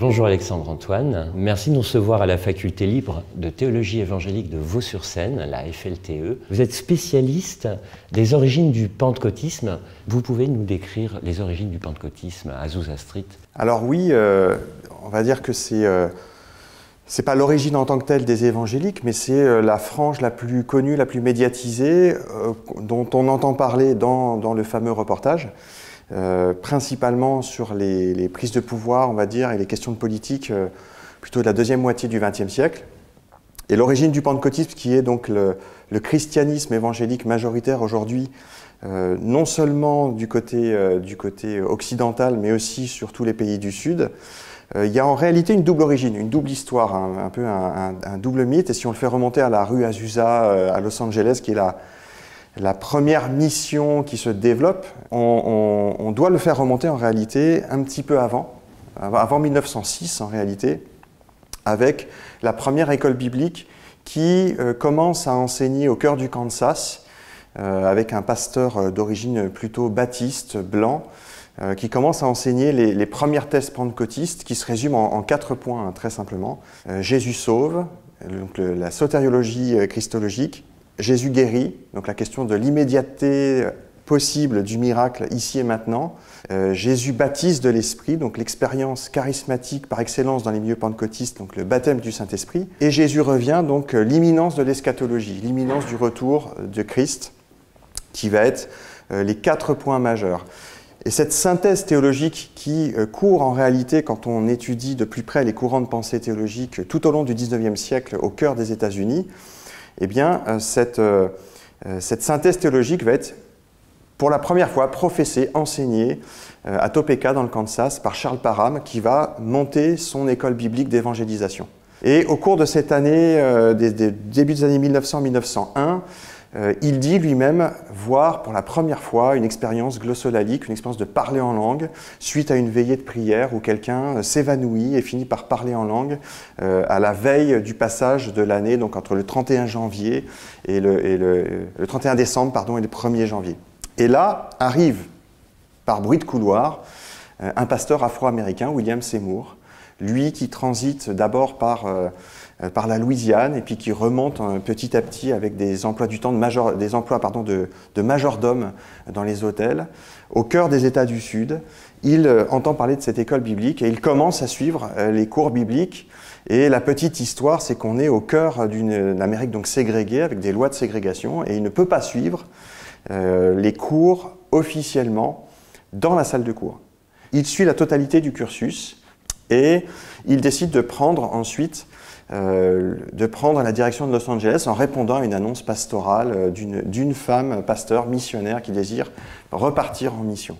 Bonjour Alexandre Antoine, merci de nous recevoir à la Faculté libre de théologie évangélique de Vaux-sur-Seine, la FLTE. Vous êtes spécialiste des origines du pentecôtisme. Vous pouvez nous décrire les origines du pentecôtisme à Azusa Street? Alors oui, on va dire que c'est pas l'origine en tant que telle des évangéliques, mais c'est la frange la plus connue, la plus médiatisée, dont on entend parler dans le fameux reportage. Principalement sur les prises de pouvoir, on va dire, et les questions de politique plutôt de la deuxième moitié du XXe siècle. Et l'origine du pentecôtisme, qui est donc le christianisme évangélique majoritaire aujourd'hui, non seulement du côté occidental, mais aussi sur tous les pays du Sud, il y a en réalité une double origine, une double histoire, un peu un double mythe. Et si on le fait remonter à la rue Azusa à Los Angeles, qui est la première mission qui se développe, on doit le faire remonter en réalité un petit peu avant 1906 en réalité, avec la première école biblique qui commence à enseigner au cœur du Kansas, avec un pasteur d'origine plutôt baptiste, blanc, qui commence à enseigner les premières thèses pentecôtistes qui se résument en 4 points, très simplement. Jésus sauve, donc la sotériologie christologique. Jésus guérit, donc la question de l'immédiateté possible du miracle ici et maintenant. Jésus baptise de l'Esprit, donc l'expérience charismatique par excellence dans les milieux pentecôtistes, donc le baptême du Saint-Esprit. Et Jésus revient, donc l'imminence de l'eschatologie, l'imminence du retour de Christ, qui va être les 4 points majeurs. Et cette synthèse théologique qui court en réalité quand on étudie de plus près les courants de pensée théologique tout au long du XIXe siècle au cœur des États-Unis, eh bien, cette synthèse théologique va être, pour la première fois, professée, enseignée à Topeka, dans le Kansas, par Charles Parham, qui va monter son école biblique d'évangélisation. Et au cours de cette année, des débuts des années 1900-1901, il dit lui-même voir pour la première fois une expérience glossolalique, une expérience de parler en langue, suite à une veillée de prière où quelqu'un s'évanouit et finit par parler en langue à la veille du passage de l'année, donc entre le 31 janvier et le 31 décembre pardon, et le 1er janvier. Et là arrive, par bruit de couloir, un pasteur afro-américain, William Seymour, lui qui transite d'abord par la Louisiane et puis qui remonte petit à petit avec des emplois du temps de majordome dans les hôtels au cœur des États du Sud. Il entend parler de cette école biblique et il commence à suivre les cours bibliques. Et la petite histoire, c'est qu'on est au cœur d'une Amérique donc ségrégée avec des lois de ségrégation et il ne peut pas suivre les cours officiellement dans la salle de cours. Il suit la totalité du cursus et il décide de prendre ensuite la direction de Los Angeles en répondant à une annonce pastorale d'une femme pasteur missionnaire qui désire repartir en mission.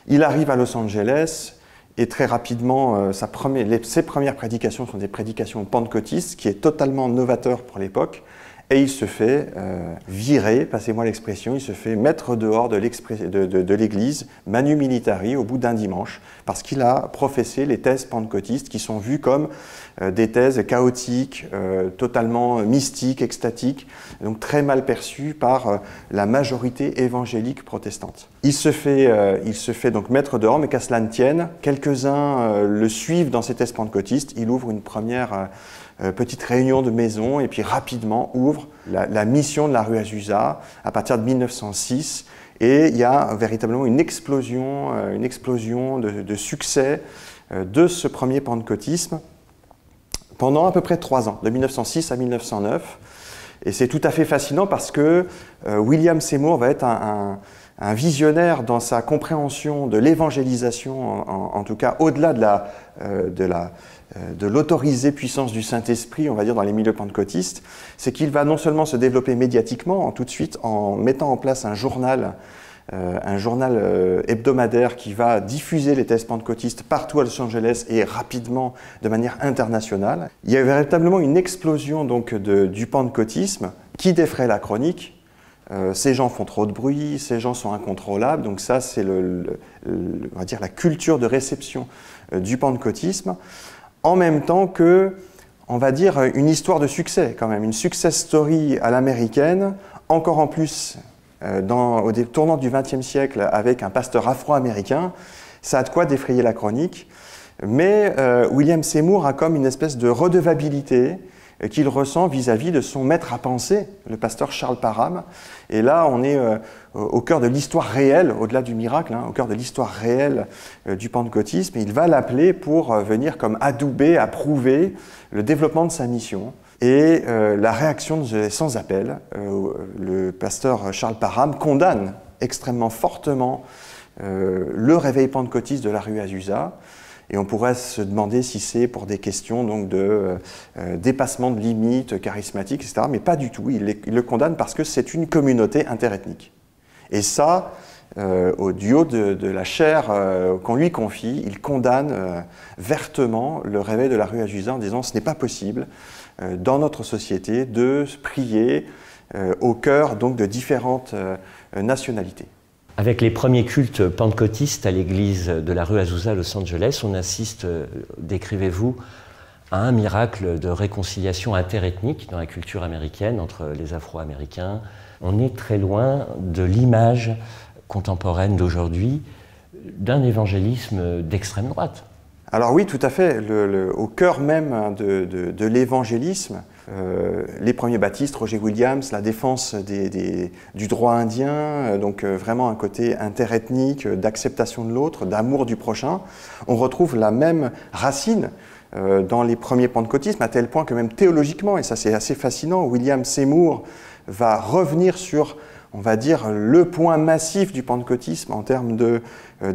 Il arrive à Los Angeles et très rapidement, ses premières prédications sont des prédications pentecôtistes, qui est totalement novateur pour l'époque, et il se fait virer, passez-moi l'expression, il se fait mettre dehors de l'église, manu militari, au bout d'un dimanche, parce qu'il a professé les thèses pentecôtistes qui sont vues comme des thèses chaotiques, totalement mystiques, extatiques, donc très mal perçues par la majorité évangélique protestante. Il se fait donc mettre dehors, mais qu'à cela ne tienne, quelques-uns le suivent dans ces thèses pentecôtistes. Il ouvre une première petite réunion de maison et puis rapidement ouvre la mission de la rue Azusa à partir de 1906. Et il y a véritablement une explosion de succès de ce premier pentecôtisme pendant à peu près 3 ans, de 1906 à 1909. Et c'est tout à fait fascinant parce que William Seymour va être un visionnaire dans sa compréhension de l'évangélisation, en tout cas au-delà de l'autorisée puissance du Saint-Esprit, on va dire, dans les milieux pentecôtistes. C'est qu'il va non seulement se développer médiatiquement, tout de suite, en mettant en place un journal hebdomadaire qui va diffuser les thèses pentecôtistes partout à Los Angeles et rapidement de manière internationale. Il y a véritablement une explosion donc du pentecôtisme qui défraie la chronique. Ces gens font trop de bruit, ces gens sont incontrôlables, donc ça c'est on va dire la culture de réception du pentecôtisme, en même temps que, on va dire, une histoire de succès quand même, une success story à l'américaine, encore en plus au tournant du XXe siècle avec un pasteur afro-américain, ça a de quoi défrayer la chronique. Mais William Seymour a comme une espèce de redevabilité qu'il ressent vis-à-vis de son maître à penser, le pasteur Charles Parham. Et là, on est au cœur de l'histoire réelle, au-delà du miracle, au cœur de l'histoire réelle du pentecôtisme. Et il va l'appeler pour venir comme adouber, approuver le développement de sa mission. Et la réaction sans appel, le pasteur Charles Parham condamne extrêmement fortement le réveil pentecôtiste de la rue Azusa. Et on pourrait se demander si c'est pour des questions donc, de dépassement de limites charismatiques, etc. Mais pas du tout. Il le condamne parce que c'est une communauté interethnique. Et ça, du haut de la chair qu'on lui confie, il condamne vertement le réveil de la rue Azusa en disant « ce n'est pas possible dans notre société de prier au cœur donc, de différentes nationalités ». Avec les premiers cultes pentecôtistes à l'église de la rue Azusa à Los Angeles, on assiste, décrivez-vous, à un miracle de réconciliation interethnique dans la culture américaine entre les Afro-Américains. On est très loin de l'image contemporaine d'aujourd'hui d'un évangélisme d'extrême droite. Alors oui, tout à fait. Au cœur même de l'évangélisme, les premiers baptistes, Roger Williams, la défense du droit indien, donc vraiment un côté interethnique, d'acceptation de l'autre, d'amour du prochain. On retrouve la même racine dans les premiers pentecôtismes, à tel point que même théologiquement, et ça c'est assez fascinant, William Seymour va revenir sur, on va dire, le point massif du pentecôtisme en termes de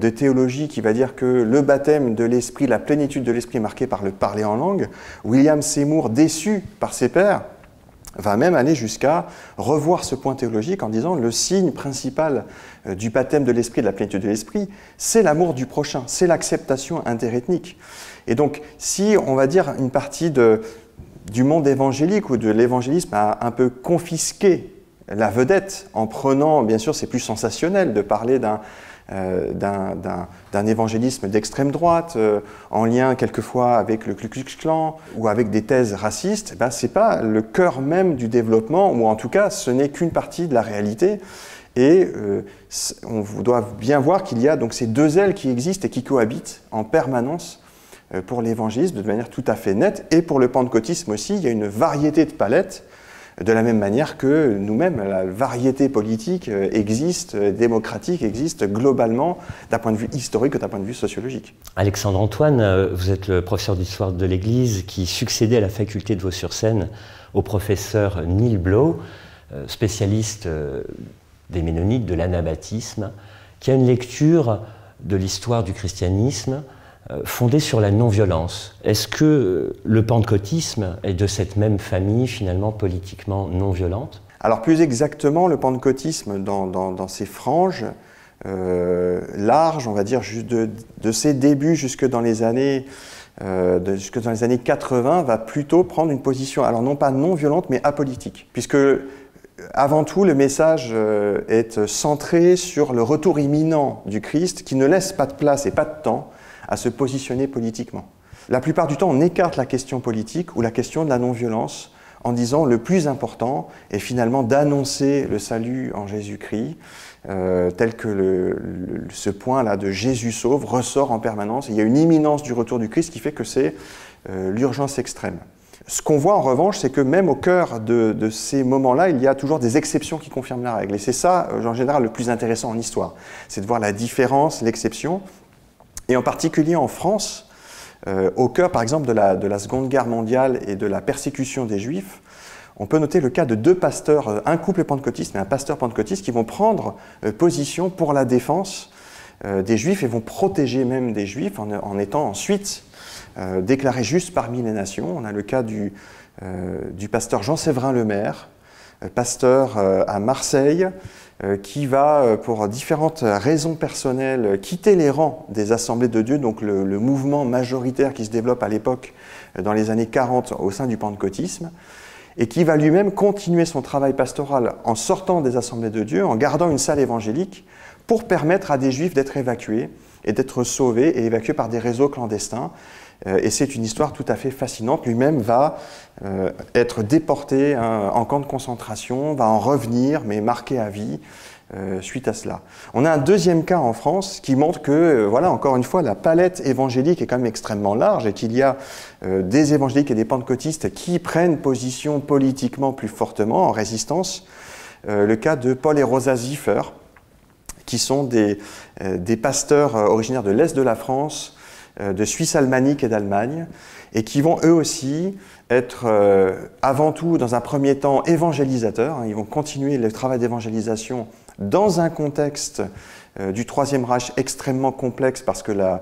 théologie qui va dire que le baptême de l'esprit, la plénitude de l'esprit est marquée par le parler en langue. William Seymour, déçu par ses pairs, va même aller jusqu'à revoir ce point théologique en disant le signe principal du baptême de l'esprit, de la plénitude de l'esprit, c'est l'amour du prochain, c'est l'acceptation interethnique. Et donc, si on va dire une partie du monde évangélique ou de l'évangélisme a un peu confisqué la vedette en prenant, bien sûr c'est plus sensationnel de parler d'un évangélisme d'extrême droite, en lien quelquefois avec le Ku Klux Klan ou avec des thèses racistes, ben, ce n'est pas le cœur même du développement, ou en tout cas ce n'est qu'une partie de la réalité. Et on doit bien voir qu'il y a donc ces deux ailes qui existent et qui cohabitent en permanence pour l'évangélisme de manière tout à fait nette, et pour le pentecôtisme aussi, il y a une variété de palettes. De la même manière que nous-mêmes, la variété politique existe, démocratique existe globalement d'un point de vue historique que d'un point de vue sociologique. Alexandre Antoine, vous êtes le professeur d'histoire de l'Église qui succédait à la faculté de Vaux-sur-Seine au professeur Neil Blow, spécialiste des Ménonites, de l'anabaptisme, qui a une lecture de l'histoire du christianisme fondée sur la non-violence. Est-ce que le pentecôtisme est de cette même famille, finalement, politiquement non-violente? Alors plus exactement, le pentecôtisme, dans ses franges larges, on va dire, de ses débuts jusque dans les années 80, va plutôt prendre une position, alors non pas non-violente, mais apolitique. Puisque, avant tout, le message est centré sur le retour imminent du Christ, qui ne laisse pas de place et pas de temps à se positionner politiquement. La plupart du temps, on écarte la question politique ou la question de la non-violence en disant le plus important est finalement d'annoncer le salut en Jésus-Christ, tel que ce point-là de Jésus sauve ressort en permanence. Et il y a une imminence du retour du Christ qui fait que c'est l'urgence extrême. Ce qu'on voit en revanche, c'est que même au cœur de ces moments-là, il y a toujours des exceptions qui confirment la règle. Et c'est ça, en général, le plus intéressant en histoire. C'est de voir la différence, l'exception. Et en particulier en France, au cœur par exemple de la Seconde Guerre mondiale et de la persécution des Juifs, on peut noter le cas de deux pasteurs, un couple pentecôtiste et un pasteur pentecôtiste, qui vont prendre position pour la défense des Juifs et vont protéger même des Juifs en étant ensuite déclarés justes parmi les nations. On a le cas du pasteur Jean-Séverin Lemaire, pasteur à Marseille, qui va, pour différentes raisons personnelles, quitter les rangs des Assemblées de Dieu, donc le mouvement majoritaire qui se développe à l'époque, dans les années 40, au sein du pentecôtisme, et qui va lui-même continuer son travail pastoral en sortant des Assemblées de Dieu, en gardant une salle évangélique, pour permettre à des Juifs d'être évacués et d'être sauvés et évacués par des réseaux clandestins. Et c'est une histoire tout à fait fascinante. Lui-même va être déporté en camp de concentration, va en revenir, mais marqué à vie. suite à cela. On a un deuxième cas en France qui montre que, voilà, encore une fois, la palette évangélique est quand même extrêmement large et qu'il y a des évangéliques et des pentecôtistes qui prennent position politiquement plus fortement en résistance. Le cas de Paul et Rosa Ziffer, qui sont des pasteurs originaires de l'Est de la France, de Suisse alémanique et d'Allemagne, et qui vont eux aussi être avant tout, dans un premier temps, évangélisateurs. Ils vont continuer le travail d'évangélisation dans un contexte du Troisième Reich extrêmement complexe, parce que la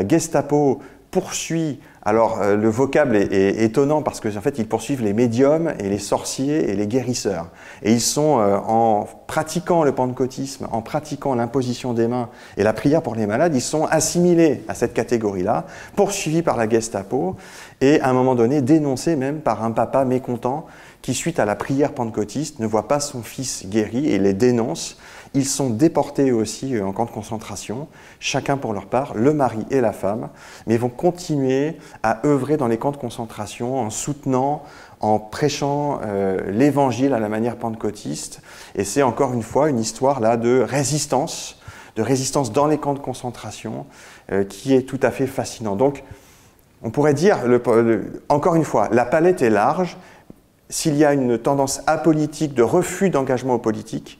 Gestapo poursuit. Alors le vocable est étonnant parce qu'en fait ils poursuivent les médiums et les sorciers et les guérisseurs. Et ils sont en pratiquant le pentecôtisme, en pratiquant l'imposition des mains et la prière pour les malades, ils sont assimilés à cette catégorie-là, poursuivis par la Gestapo et à un moment donné dénoncés même par un papa mécontent qui, suite à la prière pentecôtiste, ne voit pas son fils guéri et les dénonce. Ils sont déportés aussi en camp de concentration, chacun pour leur part, le mari et la femme, mais vont continuer à œuvrer dans les camps de concentration en soutenant, en prêchant l'évangile à la manière pentecôtiste. Et c'est encore une fois une histoire là de résistance dans les camps de concentration qui est tout à fait fascinant. Donc, on pourrait dire, encore une fois, la palette est large. S'il y a une tendance apolitique de refus d'engagement politique,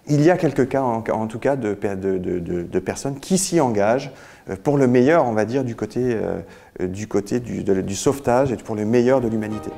il y a quelques cas, en tout cas, de personnes qui s'y engagent pour le meilleur, on va dire, du côté du sauvetage et pour le meilleur de l'humanité.